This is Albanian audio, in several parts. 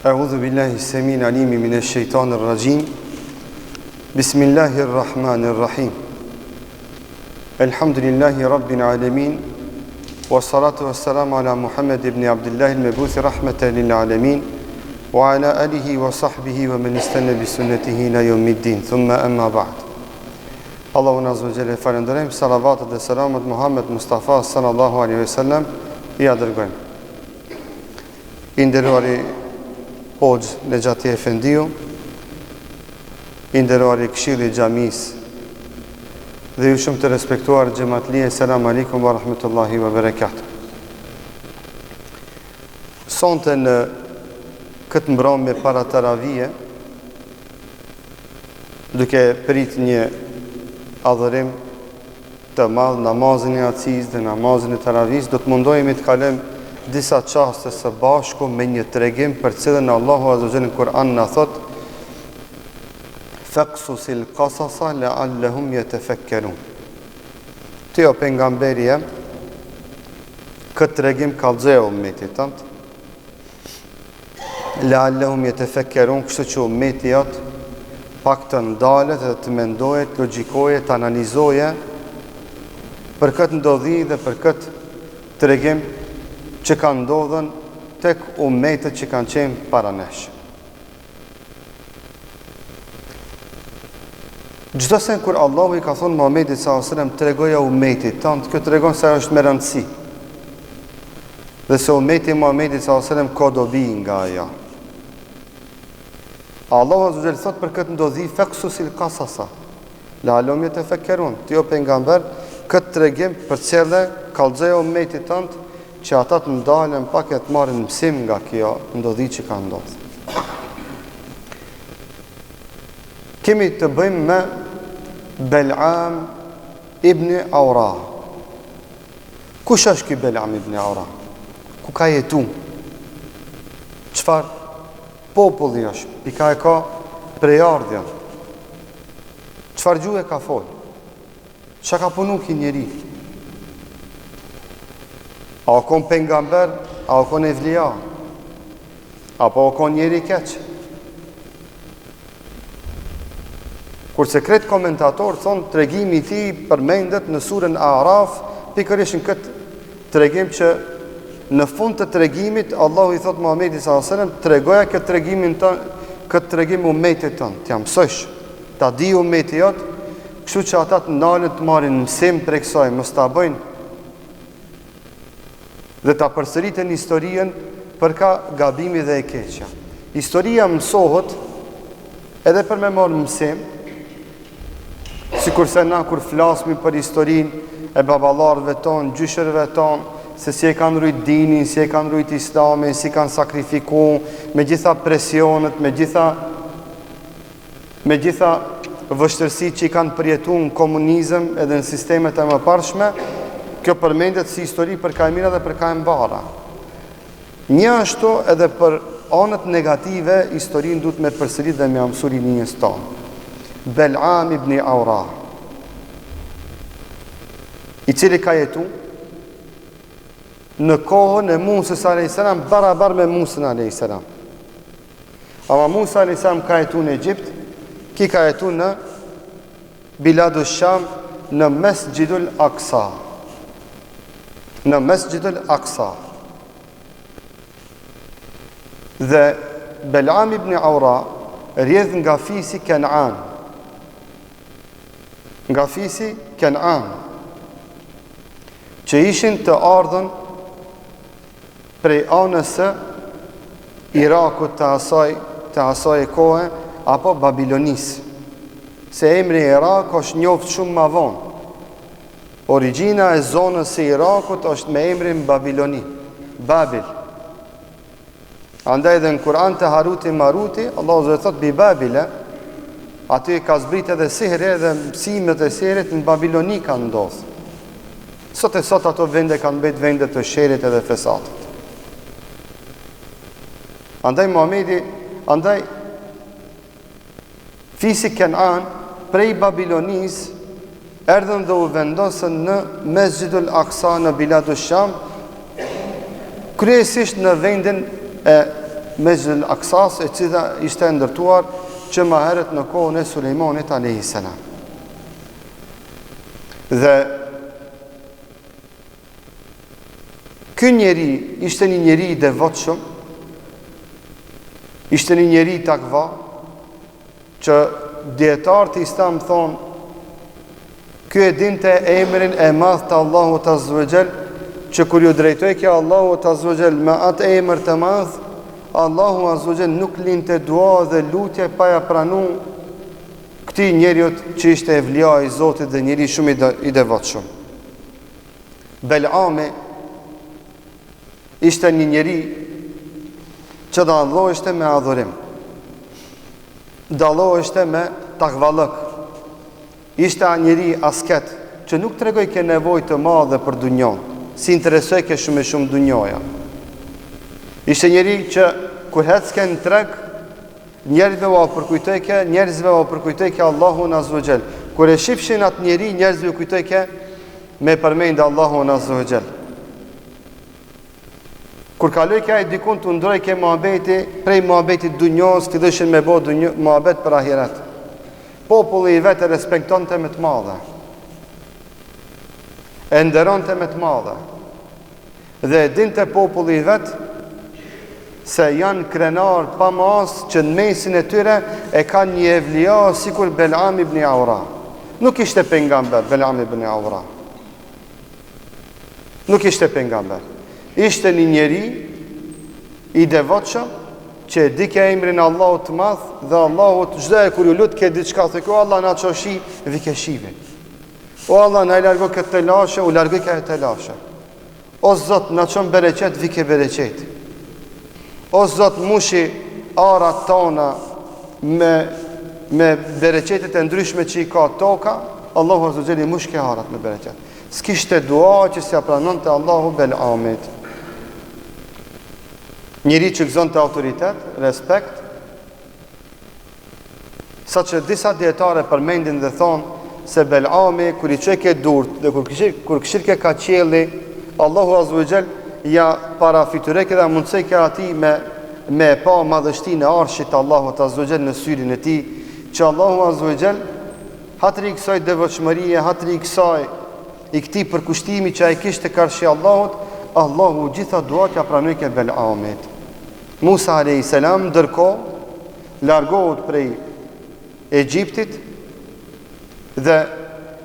أعوذ بالله السميع العليم من الشيطان الرجيم بسم الله الرحمن الرحيم الحمد لله رب العالمين والصلاة والسلام على محمد بن عبد الله المبعوث رحمة للعالمين وعلى آله وصحبه ومن استنى بسنته إلى يوم الدين ثم أما بعد Allahu azza wa jalla falenderojmë, salavatet dhe selamet Muhammed Mustafa sallallahu alaihi wasallam I dërgojmë. I nderuari Hoxh Nexhati Efendiu, I nderuari Këshilli I Xhamisë dhe ju shumë të respektuar xhamatlie, selam aleikum wa rahmetullahi wa barakatuh. Sonte në këtë mbrëmje para taravije, duke prit një adhurim të madh, namazin e aciz dhe namazin e taravis, do të mundohemi të kalojmë disa çaste së bashku me një tregim për cilën Allahu azza wa jalla në Kur'an na thot: "Faqsusil qasasa la'allahum yatafakkarun." Ti o pejgamberi jam, këtë tregim kallëzoj ummetit tant. La'allahum yatafakkarun, kështu që ummeti jot pak të ndalet dhe të mendojet, logjikoje, të analizoje për këtë ndodhi dhe për këtë tregim që kanë ndodhen tek ummetet që kanë qenë para nesh. Çdo sen kur Allahu I ka thonë Muhamedit sallallahu alaihi wasallam tregoja ummetit tant, kjo tregon se është me rëndësi. Dhe se ummeti Muhamedit sallallahu alaihi wasallam ka dobi nga ajo. Allahu azza wa jalla thot për këtë ndodhi faqsusil qasasa la'allahum yatafakkarun. Ti o pejgamber, këtë tregim përcjellë kallëzoja ummetit tant që ata të ndalen pak e të marrin mësim nga kjo ndodhi që ka ndodhur. Kemi të bëjmë me Bel'am ibn Awra. Kush është ky Bel'am ibn Awra? Ku ka jetu? Çfarë populli është? Pika e ka prejardhja. Çfarë gjuhë ka fol? Çka ka punu ky njeri? A o kon pejgamber, a o kon evlia, apo o kon njeri keq? Kurse kretë komentator thonë tregimi I tij përmendet në surën Araf, pikërisht në këtë tregim që në fund të tregimit Allahu I thot Muhamedit sallallahu alaihi wasallam tregoja këtë tregimin këtë tregim ummetit tënd, t'ja mësosh, ta di ummeti jot, kështu që ata të ndalen të marrin mësim prej kësaj, mos ta bëjnë dhe ta përsëritën historinë për ka gabimi dhe e keqja. Historia mësohet edhe për me marrë mësim, sikurse na kur flasmi për historinë e baballarëve tonë, gjyshërve tonë, se si e kanë rujt dinin, si e kanë rujt islamin, si kanë sakrifiku, me gjitha presionet, me gjitha vështërsitë që I kanë përjetu në komunizëm edhe në sistemet e mëparshme, kjo përmendet si histori për ka e mira dhe për ka e mbara. Një ashtu edhe për anët negative, historinë duhet me përsërit dhe me mësuri njës tonë. Bel'am ibn Awra, I cili ka jetu në kohën e Musës a.s. barabar me Musën a.s. Ama Musa a.s. ka jetu në Egjipt, ki ka jetu në Biladu Sham, në Mesjidul Aqsa. Në Mesjidul Aqsa. Dhe Bel'am ibn Awra rjedh nga fisi Kenan. Nga fisi Kenan, që ishin të ardhën prej anës së Irakut të asaj kohe, apo Babilonis. Se emri Irak është njoft shumë ma vonë. Origjina e zonës së Irakut është me emrin Babiloni, Babil. Andaj dhe në Kur'an të Haruti Maruti, Allah zë thot bi Babile, aty ka zbrit edhe sihre dhe mësimet e sihrit në Babiloni kanë ndodhur. Sot e sot ato vende kanë mbet vende të sherit edhe fesatit. Andaj fisi Kenan prej Babilonis erdhën dhe u vendosën në Mesjidul Aqsa në Biladu Sham, kryesisht në vendin e Mesjidul Aksas, e cila ishte ndërtuar që më herët në kohën e Sulejmanit alayhis salam. Dhe ky njeri ishte një njeri i devotshëm, ishte një njeri takva, që dietarët e Islam thonë, ky e dinte emrin e madh të Allahut Azza wa Jall, që kur ju drejtoi ke Allahut Azza wa Jall me atë emër të madh, Allahu Azza wa Jall nuk linte dua dhe lutje pa ja pranuar këtij njeriu që ishte evlia i Zotit dhe njeri shumë i devotshëm. Belami ishte një njeri që dalloheshte me adhurim, dalloheshte me takvallëk. Ishte njeri asket që nuk tregoi ke nevojë të madhe për dunjon, si interesoi ke shumë dunjoja. Ishte njeri që kur hecke në treg, njerëzve u përkujtoi ke Allahun Azza wa Jall. Kur e shifshin atë njeri, njerëzve u kujtoi ke me përmend Allahun Azza wa Jall. Kur kaloi ke ai dikun të ndroi ke muhabeti, prej muhabetit dunjos, ti dëshin me bë muhabet për ahiret. Populli i vetë respektonte me të madhe, e nderonte me të madhe, dhe dinte populli i vetë se janë krenar pa mas që në mesin e tyre e ka një evlia sikur Belam ibn Aura. Nuk ishte pejgamber Belam ibn Aura, nuk ishte pejgamber, ishte një njeri i devotshëm që di ke emrin Allahut të madh, dhe Allahut çdo herë kur ju lut ke diçka thë ko Allah na çoshi vi ke shive. O Allah na largo këtë telashe, u largoj këtë telashe. O Zot na çon bereqet, vi ke bereqet. O Zot mushi arat tona me bereqetet e ndryshme që i ka toka, Allahu Azza wa Jalla mush ke arat me bereqet. S'kishte dua që s'ja pranonte Allahu Belamit. Njëri që gëzon të autoritet, respekt, sa që disa dietare përmendin dhe thonë se Belami, kur i qeke durt dhe kur këshirke ka qeli, Allahu Azza wa Jall ja para fitureke dhe mundëseke ati me pa madhështi në arshit Allahu Azza wa Jall në syrin e ti, që Allahu Azza wa Jall hatri i kësaj devotshmërie, hatri i kësaj i këtij përkushtimi që ai kishte karshi Allahut, Allahu gjitha duat ja pranoi ke Belamit. Musa alayhis salam ndërkohë largohet prej Egjiptit dhe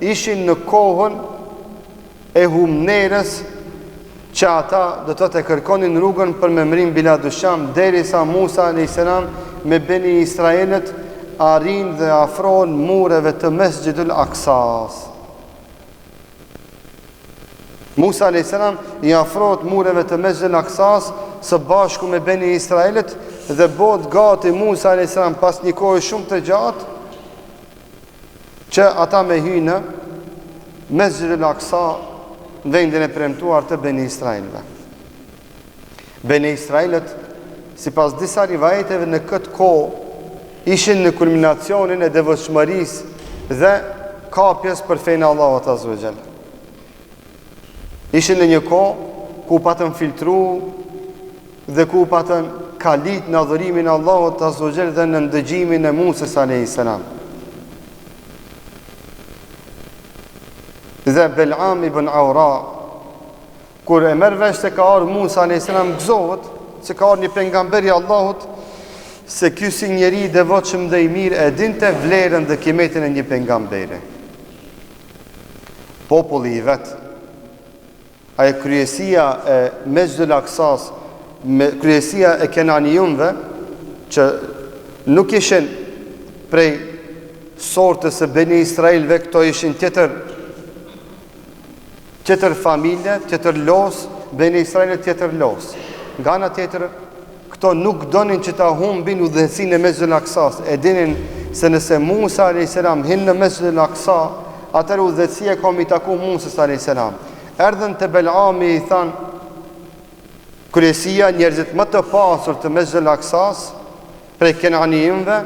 ishin në kohën e humnerës që ata do të kërkonin rrugën për me mrim Biladusham, derisa Musa alayhis salam me Beni Israelet arrin dhe afrohen mureve të Mesjidul Aksas. Musa alayhis salam i afrohet mureve të Mesjidul Aksas së bashku me Beni Israelet dhe bëhet gati Musa alayhis salam pas një kohë shumë të gjatë që ata me hyjnë në Mesjidul Aksa, vendin e premtuar të Beni Israelve. Beni Israelet, sipas disa rivajeteve, në këtë kohë ishin në kulminacionin e devotshmërisë dhe kapjes për fenë Allahut Azza wa Jall. Ishin në një kohë ku patën filtru dhe ku patën kalit në adhurimin Allahut Azza wa Jall dhe në ndëgjimin e Musës alayhis salam. Dhe Belam ibn Aura, kur e merr vesh se ka ardhur Musa alayhis salam, gëzohet se ka ardhur një pejgamber i Allahut, se ky si njeri i devotshëm dhe i mirë e dinte vlerën dhe kimetin e një pejgamberi. Populli i vet, ai kryesia e Mesjidul Aksas, kryesia e Kenanijunve, që nuk ishin prej sortës së Beni Israelve, këto ishin tjetër familje, tjetër los, Beni Israelit tjetër los. Nga ana tjetër, këto nuk donin që ta humbin udhëhecinë e Mesjidul Aksas. E dinin se nëse Musa alayhis salam hin në Mesjidul Aksa, atëherë udhëhecia ka mi taku Musës alayhis salam. Erdhën te Belami, i than kryesia, njerëzit më të pasur të Mesjidul Aksas, prej Kenanijëve,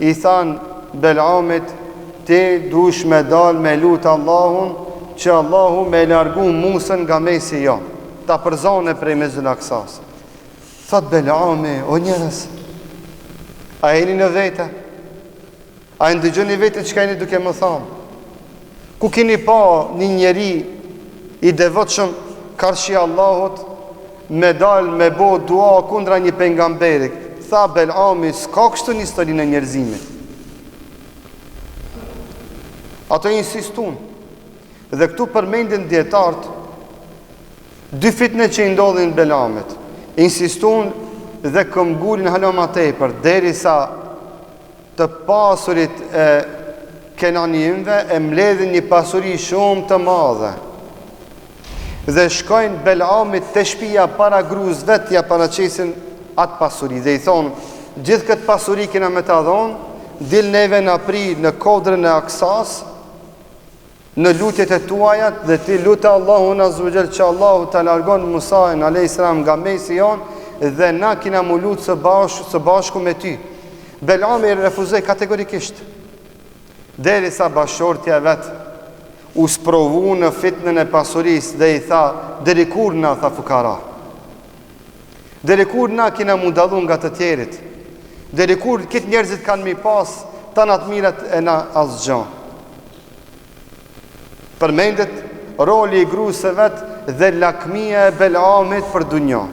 i than Belamit, ti dush me dal me lut Allahun që Allahu me largu Musën nga mesi jo, ta përzone prej Mesjidul Aksas. Thot Belami, o njerëz, a jeni në vete? A e ndëgjoni vete që ka jeni duke më thamë? Ku keni pa një njeri i devotshëm karshi Allahut me dal me bo dua kundra një pejgamberi? Tha Belami, s'ka kështu një histori në njerëzimit. Ato insistun. Dhe këtu përmendin dietarët dy fitne që i ndodhin Belamit. Insistun dhe këmbgulin hala ma tepër, derisa të pasurit e Kenanimve e mbledhin një pasuri shumë të madhe. Dhe shkojnë Belamit të shtëpia para gruas vet, ja paraqesin atë pasuri dhe i thonë, gjithë këtë pasuri kena me ta dhonë, dil neve në pri në kodrën e Aksas, në lutjet e tuajat, dhe ti lutë Allahun azhujal që Allahu ta largon Musajn a.s. nga mesi jonë, dhe na kina mu lutë së bashku me ty. Belami refuzoi kategorikisht. Derisa bashortja vet u sprovu në fitnën e pasurisë dhe i tha, deri kur na, tha fukara? Deri kur na kina mu dallu nga të tjerit? Deri kur këtë njerëzit kanë mi pas tanat mirat e na asgjë? Përmendet roli i gruas së vet dhe lakmia e Belamit për dunjë.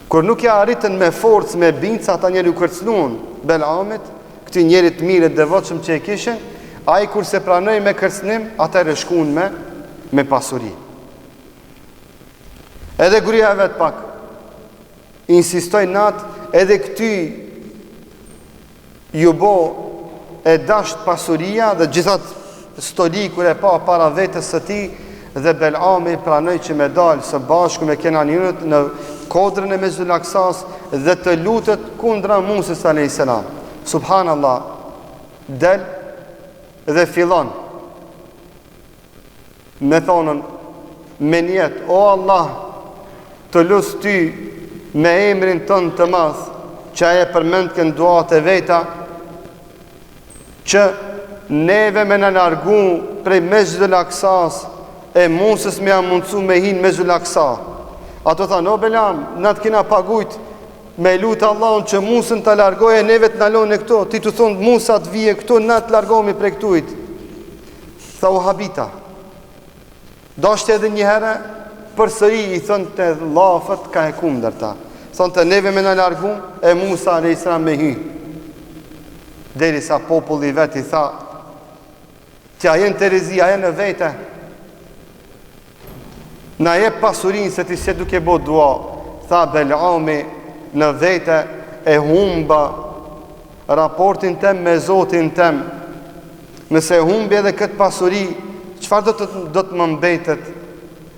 Kur nuk ja arritën me forcë, me binca, ata njerë u kërcnuan Belamit, këti njerit mirë e devotshëm që e kishin, ai kur se pranoi me kërcnim, ata e rëshkuan me pasuri. Edhe gruaja vet pak insistoi natë, edhe këty ju bo e dasht pasuria dhe gjithat stoli kur e pa para vetës së tij, dhe Belami pranoi që me dalë së bashku me Kenanjunët në kodrën e Mesjidul Aksas dhe të lutet kundra Musës a.s. Subhanallah, del dhe fillon me thonën, me njet, o Allah, të lusë ty me emrin tënë të madh, që aje përmend kënë duat e veta, që neve me në largu prej Mesjidul Aksas, e Musës me a mundësu me hinë Mesjidul Aksa. Ato tha, no Belam, në të kina pagujt me lutë Allahun që Musën të largoje, neve të nalon e këto, ti të thonë Musa të vije këto, në të largohemi prej këtujt. Tha u habita. Dashtë edhe një herë, për sëri i thënë të lafët ka e kundër ta. Thonë të neve me në largu, e Musa a.s. me hy. Deri sa populli vet i tha, tja jenë të rezi, a jenë në vete, na jep pasurin se ti se duke bo dua. Tha Belami, në vete e humba raportin tem me Zotin tem. Nëse humbi edhe këtë pasuri, çfarë do të më mbetet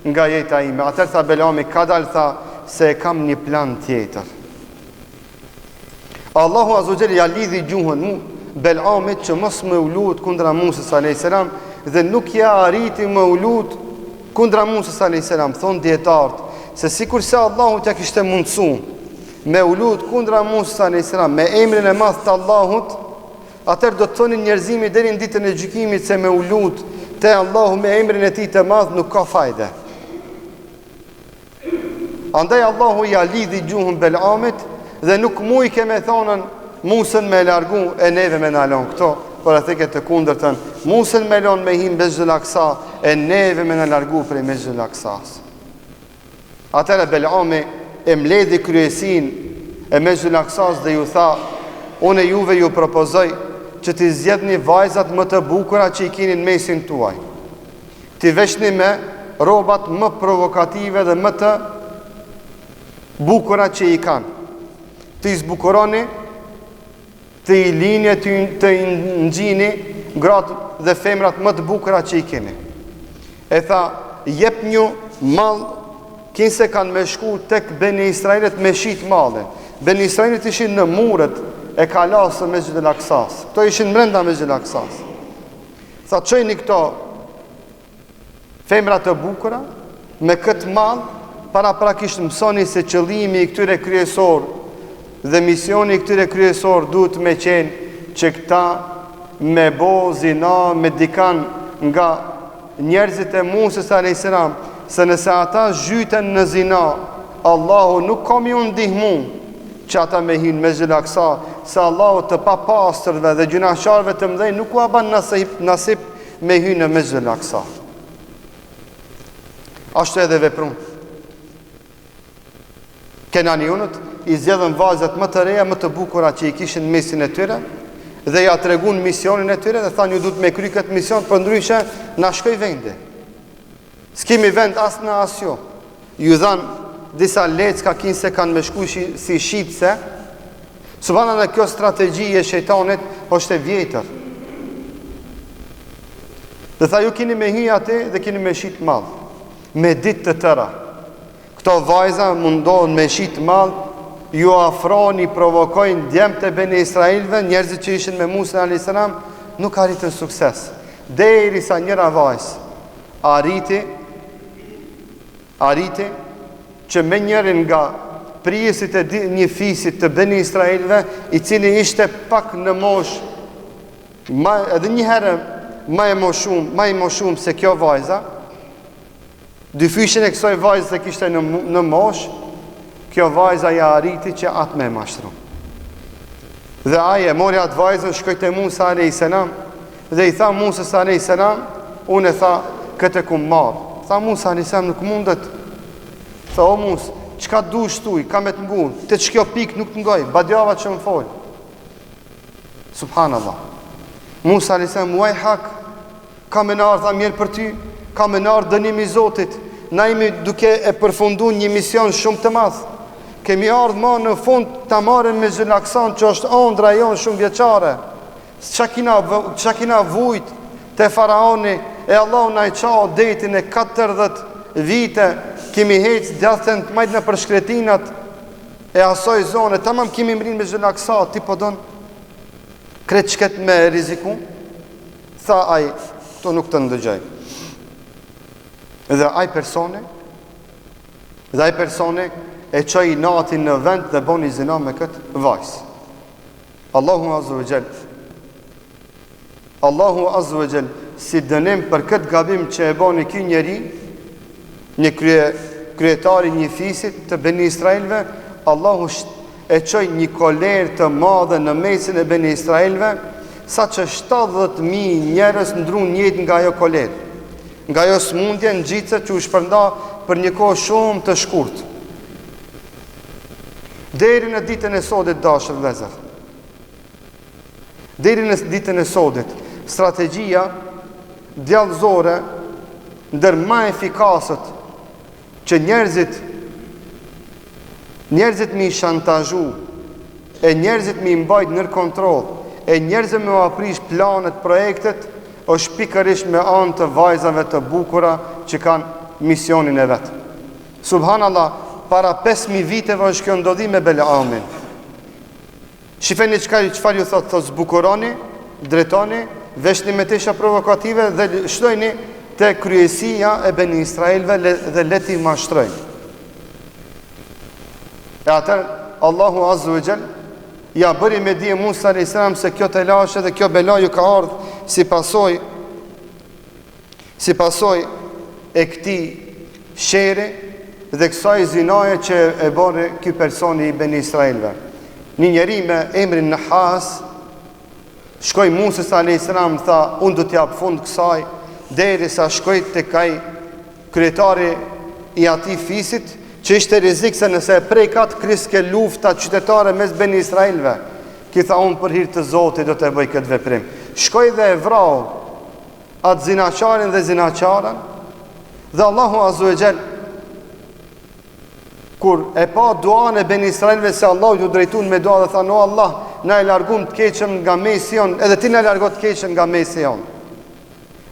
nga jeta ime? Atër tha Belami, ka dal, tha, se e kam një plan tjetër. Allahu azhajal ja lidhi gjuhën mu Belamit që mos më u lut kundra Musës a.s. dhe nuk ja arriti më u lut kundra Musës a.s. Thonë dietarët se sikur se Allahu t'ja kishte mundësu me u lut kundra Musës a.s. me emrin e madh të Allahut, atëherë do të thonin njerëzimi deri në ditën e gjykimit se me u lut te Allahu me emrin e tij të madh nuk ka fajde. Andaj Allahu ja lidhi gjuhën Belamit dhe nuk muj ke me thonën Musën me largu e neve me nalon këto, por e theket të kundërtën, Musën me lon me him Mesjidul Aksa e neve me në largu prej Mesjidul Aksas. Atëre Belami e mledhi kryesin e Mesjidul Aksas dhe ju tha, unë juve ju propozoj që t'i zgjedhni vajzat më të bukura që i keni në mesin tuaj. T'i veshni me robat më provokative dhe më të bukura që i kanë. T'i zbukuroni, të i linje, të i ngjini gratë dhe femrat më të bukura që i keni. E tha, jep një mall, kinse kanë me shku tek Beni Israilit me shit mallin. Beni Israilit ishin në murët e kalasë me Mesjidul Aksas. Këto ishin brenda Mesjidul Aksas. Tha, çojini këto femrat të bukura me këtë mall, paraprakisht mësoni se qëllimi i këtyre kryesor dhe misioni i këtyre kryesor duhet me qenë që këta me bo zina me dikan nga njerëzit e Musës a.s. se nëse ata zhyten në zina, Allahu nuk kam ju ndihmu që ata me hinë Mesxhil Aksa, se Allahu të papastërve dhe gjunaqarëve të mëdhenj nuk u ban nasip me hynë në Mesxhil Aksa. Ashtu edhe veprun. Kenanionët i zgjedhën vajzat më të reja, më të bukura që i kishin mesin e tyre, dhe ja tregun misionin e tyre dhe thanë ju duhet me kry këtë mision, për ndryshe na shkoj vendi. S'kemi vend as në as jo. Ju dhanë disa lecka kinë se kanë me shku si shqipse. Subhana në kjo strategji e shejtanit është e vjetër. Dhe tha ju kini me hy ati dhe kini me shqit madh, me dit të tëra. Këto vajza mundohen me shqit madh, ju afroni, provokojnë djemt e Beni Israilve, njerëzit që ishin me Musa a.s. nuk arritën sukses. Deri sa njëra vajzë arriti që me njërin nga prijesit e një fisit të Beni Israilve, i cili ishte pak në mosh, edhe një herë ma i moshumë se kjo vajza, dy fyshin e kësoj vajzë se kishte në mosh, kjo vajza ja arriti që atë me mashtru. Dhe aje mori atë vajzën, shkoj te Musa a.s. dhe i tha Musa a.s. unë e tha këtë ku marë. Tha Musa a.s. nuk mundet. Tha o Musa, qka du shtuj, ka me të ngun, të që kjo pik nuk të ngoj, badjava që më folë. Subhanallah. Musa a.s. muaj hak, ka me nërë, tha mirë për ty, ka me nërë dënimi Zotit, na imi duke e përfundu një mision shumë të madhë. Kemi ardhë ma në fund të marën me Zylaksan, që është ondra jonë shumë vjeqare. Qa kina vujt të faraoni, e Allah na i qa detin e 40 vite, kemi hecë djathën të majtë në përshkretinat e asoj zone, tamam kemi mrinë me Zylaksan, ti po donë kretë qket me riziku, tha aj, to nuk të ndëgjaj. Dhe aj persone e qoj natin në vend dhe boni zina me këtë vajs. Allahu Azza wa Jall si dënim për këtë gabim që e boni ky njeri, një kryetari një fisit të Beni Israilve, Allahu e qoj një koler të madhe në mesin e Beni Israilve, sa që 70.000 njerës ndrun njët nga jo koler, nga jo smundje në gjitëse që u shpërnda për një kohë shumë të shkurt. Deri në ditën e sodit, dashër vëllezër. Deri në ditën e sodit, strategjia djallëzore ndër më efikasët që njerëzit mi shantazhu, e njerëzit mi mbajt nër kontroll, e njerëzit me aprish planet, projektet, është pikërisht me anë të vajzave të bukura që kanë misionin e vetë. Subhanallah, para 5.000 viteve është kjo ndodhi me Belaamin. Shifeni qëfar ju thotë, zbukuroni, dretoni, veshni me tesha provokative dhe shtojni të kryesia e Beni Israilve dhe leti mashtrojnë. E atër, Allahu Azza wa Jall ja bëri me dije Musa a.s. se kjo të lashe dhe kjo bela ju ka ardhë si pasoj e këti shere dhe kësaj zinaje që e bërë ky personi i Beni Israilve. Një njeri me emrin Nahas shkoj Musa a.s. tha, unë du t'jap fund kësaj, deri sa shkoj të kaj kryetari i ati fisit, që ishte rizik se nëse prejkat kriske lufta qytetare mes Beni Israilve, ki tha unë për hir të Zotit do të bëj këtë veprim. Shkoj dhe e vrau atë zinaqarin dhe zinaqaren, dhe Allahu Azza wa Jall kur e pa duan e Beni Israilve se Allah ju drejtun me dua dhe tha, no Allah, na e largum të keqen nga mesi jon, edhe ti na largo të keqen nga mesi jon.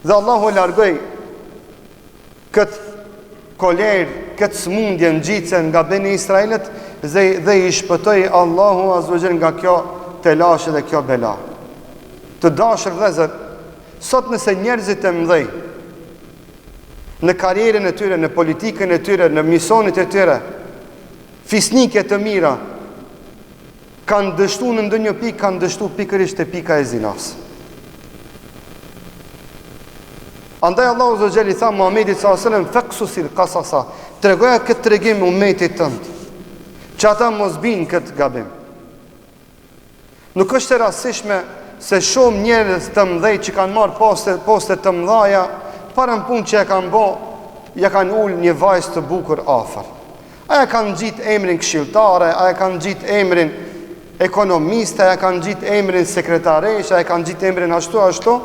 Dhe Allahu e largoj këtë koler, këtë smundje në gjitëse nga Beni Israilet dhe i shpëtoj Allahu Azza wa Jall nga kjo telashe dhe kjo bela. Të dashër vëllezër, sot nëse njerëzit e mëdhej në karierën e tyre, në politikën e tyre, në misionit e tyre, fisnike të mira, kanë dështu në ndonjë pikë, kanë dështu pikërisht e pika e zinas. Andaj Allahu Azza wa Jall i tha Muhamedit sallallahu alaihi wasallam, "Faqsusil qasasa", tregoja këtë tregim ummetit tënd, që ata mos binë këtë gabim. Nuk është e rastishme se shumë njerëz të mëdhej që kanë marrë poste të mëdhaja, para në punë që e kanë bë, ja kanë ullë një vajzë të bukur afër. Aja kanë gjitë emrin këshilltare, aja kanë gjitë emrin ekonomiste, aja kanë gjitë emrin sekretaresh, aja kanë gjitë emrin ashtu.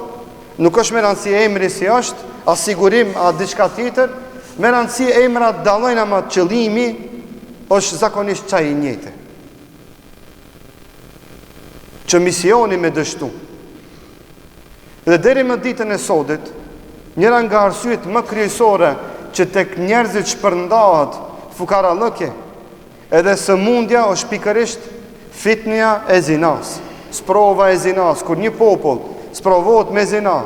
Nuk është me rëndësi emri si është, a sigurim, a diçka tjetër, me rëndësi emrat dallojnë ama qëllimi është zakonisht çaj i njëjtë. Që misioni me dështu. Dhe deri më ditën e sodit, njëra nga arsyet më kryesore që tek njerëzit shpërndahet fukarallëke, edhe sëmundja është pikërisht fitnia e zinas, sprova e zinas, kur një popull sprovohet me zina,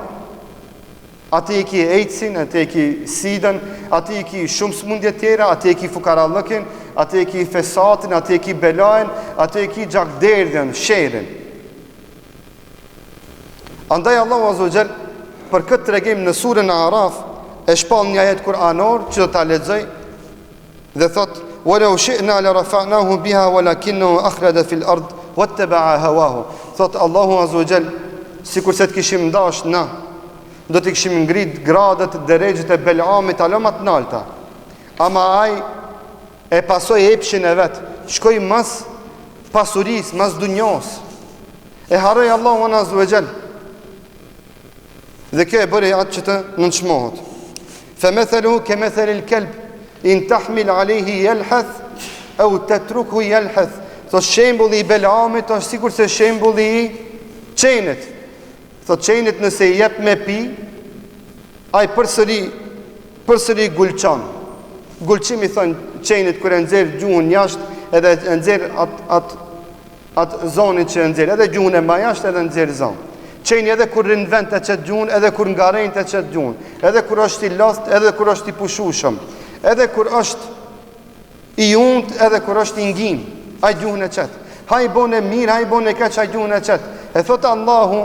ati e ki AIDS-in, ati e ki sidën, ati e ki shumë smundje tjera, ati e ki fukarallëkin, ati e ki fesatin, ati e ki belajn, ati e ki gjakderdjen, sherin. Andaj Allahu Azza wa Jall për këtë tregim në surën Araf e shpall një ajet kuranor që do ta lexoj dhe thot: "Walau shi'na la rafa'nahu biha walakinahu akhlada fil ard wattaba'a hawahu." Thot Allahu Azza wa Jall, sikur se të kishim dash na, do të kishim ngrit gradat dhe derexhet e Belamit alomat nalta. Ama ai e pasoi epshin e vet, shkoi mas pasurisë, mas dunjos. E harroi Allahu Azza wa Jall. Dhe kjo e bëri atë që të nënçmohet. Famathaluhu kamathalil kalb in tahmil alayhi yalhath aw tatruku yalhath. Thot shembulli i Belamit është sikur se shembulli i qenit. Thot qenit nëse i jep me pi, ai përsëri gulçon. Gulçimi thon qenit kur e nxjerr gjuhën jashtë, edhe e nxjerr atë zonin që e nxjerr, edhe gjuhën e mba jashtë edhe nxjerr zonë. Qeni edhe kur rinë vend të qëtë gjuhën, edhe kur ngarejnë të qëtë gjuhën, edhe kur është i lost, edhe kur është i pushushëm, edhe kur është i unt, edhe kur është i ngim, aj gjuhën e qëtë. Haj bone mirë, haj bone keq, aj gjuhën e qëtë. E thotë Allahu,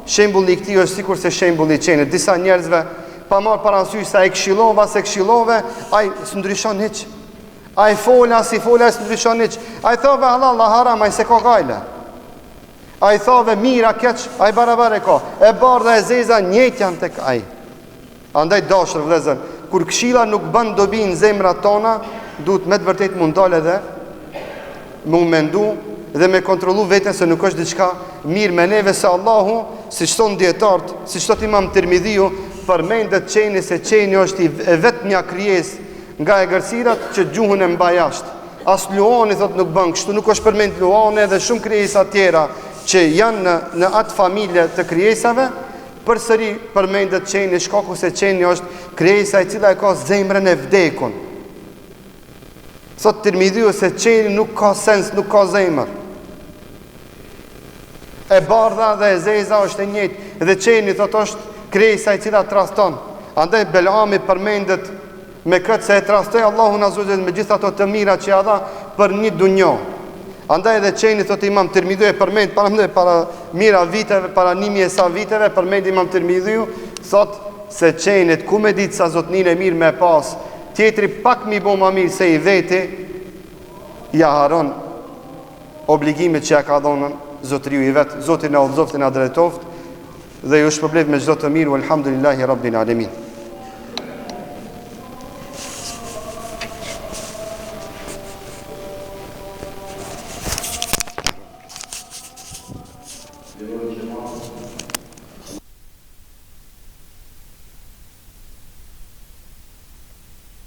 shembulli i këtij është sikur se shembulli i qenit. Disa njerëzve pa marrë parasysh se ai këshillova, se këshillove, ai s'ndryshon hiç. Ai fola, si fola, s'ndryshon hiç. Ai thove halal, haram, ai se ka gajle. Ai thove mira, keq, ai barabar e ka. E bardha e zeza njëjtë janë tek ai. Andaj dashur vëllezër, kur këshilla nuk bën dobi në zemrat tona, duhet me të vërtet mund dalë edhe me u mendu dhe me kontrollu veten se nuk është diçka mirë me neve, se Allahu, siç thon dietarët, siç thot Imam Tirmidhiu, përmendet qeni se qeni është i vetmja krijesë nga egërsirat që gjuhën e mba jashtë. As luani thot nuk bën kështu, nuk është përmend luani dhe shumë krijesa tjera që janë në atë familje të krijesave, përsëri përmendet qeni, shkaku se qeni është krijesa e cila e ka zemrën e vdekun. Thot Tirmidhiu se qeni nuk ka sens, nuk ka zemër. E bardha dhe e zeza është e njëjtë, dhe qeni thot është krijesa e cila traston. Andaj Belami përmendet me këtë se e trastoi Allahu na zotën me gjithë ato të mira që ja dha për një dunjë. Andaj edhe qeni thot Imam Tirmidhiu e përmend para mira viteve, para 1000 sa viteve, përmend Imam Tirmidhiu, thot se qenit ku me ditë sa zotnin e mirë me pas, tjetri pak mi bo ma mirë se i veti, ja haron obligimet që ja ka dhonën zotriu i vetë. Zotin e udhëzoft e na drejtoft dhe ju shpërblet me çdo të mirë, walhamdulillahi rabbil alamin.